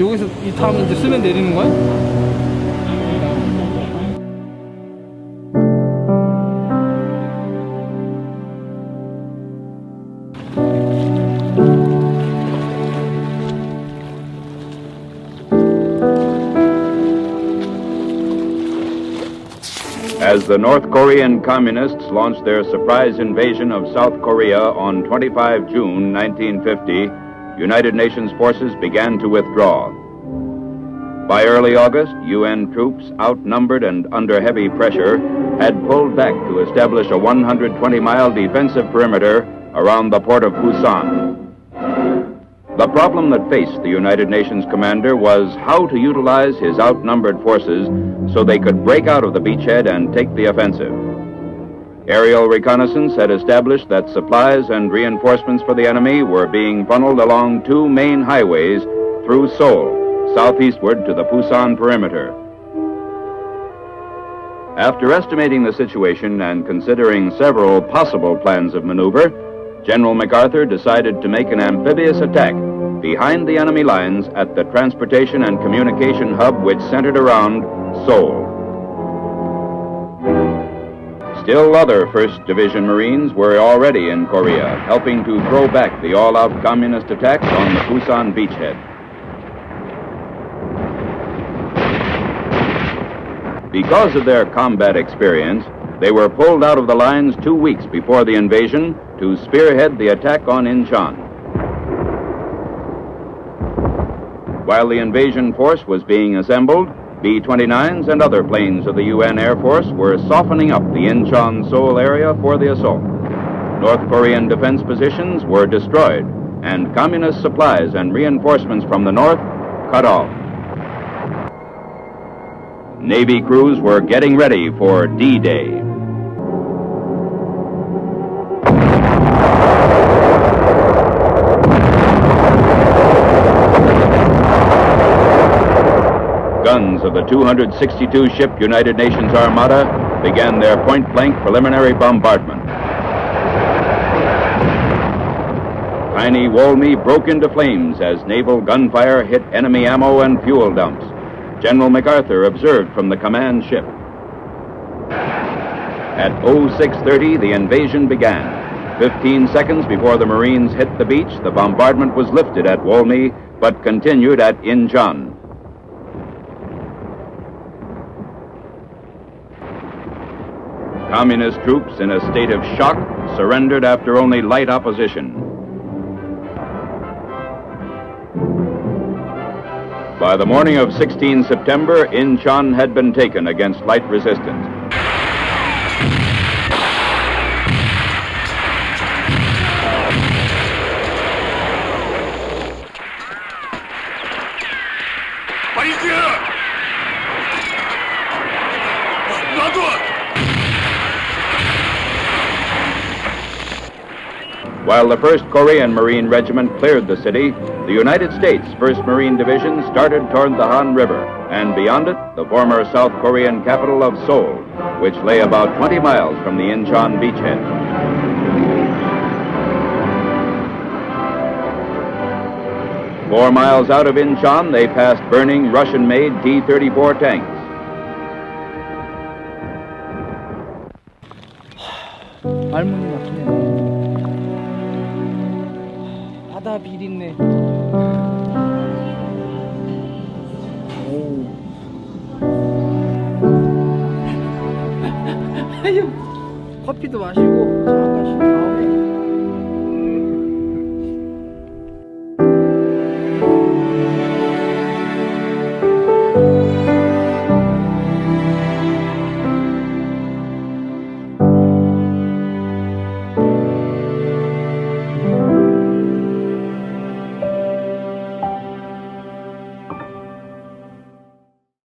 여기서 이 타면 이제 쓰면 내리는 거야? As the North Korean communists launched their surprise invasion of South Korea on 25 June 1950, United Nations forces began to withdraw. By early August, UN troops, outnumbered and under heavy pressure, had pulled back to establish a 120-mile defensive perimeter around the port of Busan. The problem that faced the United Nations commander was how to utilize his outnumbered forces so they could break out of the beachhead and take the offensive. Aerial reconnaissance had established that supplies and reinforcements for the enemy were being funneled along two main highways through Seoul, southeastward to the Busan perimeter. After estimating the situation and considering several possible plans of maneuver, General MacArthur decided to make an amphibious attack behind the enemy lines at the transportation and communication hub which centered around Seoul. Still other 1st Division Marines were already in Korea, helping to throw back the all-out communist attacks on the Busan beachhead. Because of their combat experience, they were pulled out of the lines 2 weeks before the invasion to spearhead the attack on Inchon. While the invasion force was being assembled, B-29s and other planes of the UN Air Force were softening up the Incheon-Seoul area for the assault. North Korean defense positions were destroyed, and communist supplies and reinforcements from the north cut off. Navy crews were getting ready for D-Day. Guns of the 262-ship United Nations Armada began their point-blank preliminary bombardment. Tiny Wolme broke into flames as naval gunfire hit enemy ammo and fuel dumps. General MacArthur observed from the command ship. At 0630, the invasion began. 15 seconds before the Marines hit the beach, the bombardment was lifted at Wolme, but continued at Inchon. Communist troops, in a state of shock, surrendered after only light opposition. By the morning of 16 September, Inchon had been taken against light resistance. While the 1st Korean Marine Regiment cleared the city, the United States 1st Marine Division started toward the Han River, and beyond it, the former South Korean capital of Seoul, which lay about 20 miles from the Incheon beachhead. Four miles out of Incheon, they passed burning Russian-made T-34 tanks. 말문이 막히네. 바다 비린내. 오. 아유, 커피도 마시고 잠깐 쉬고.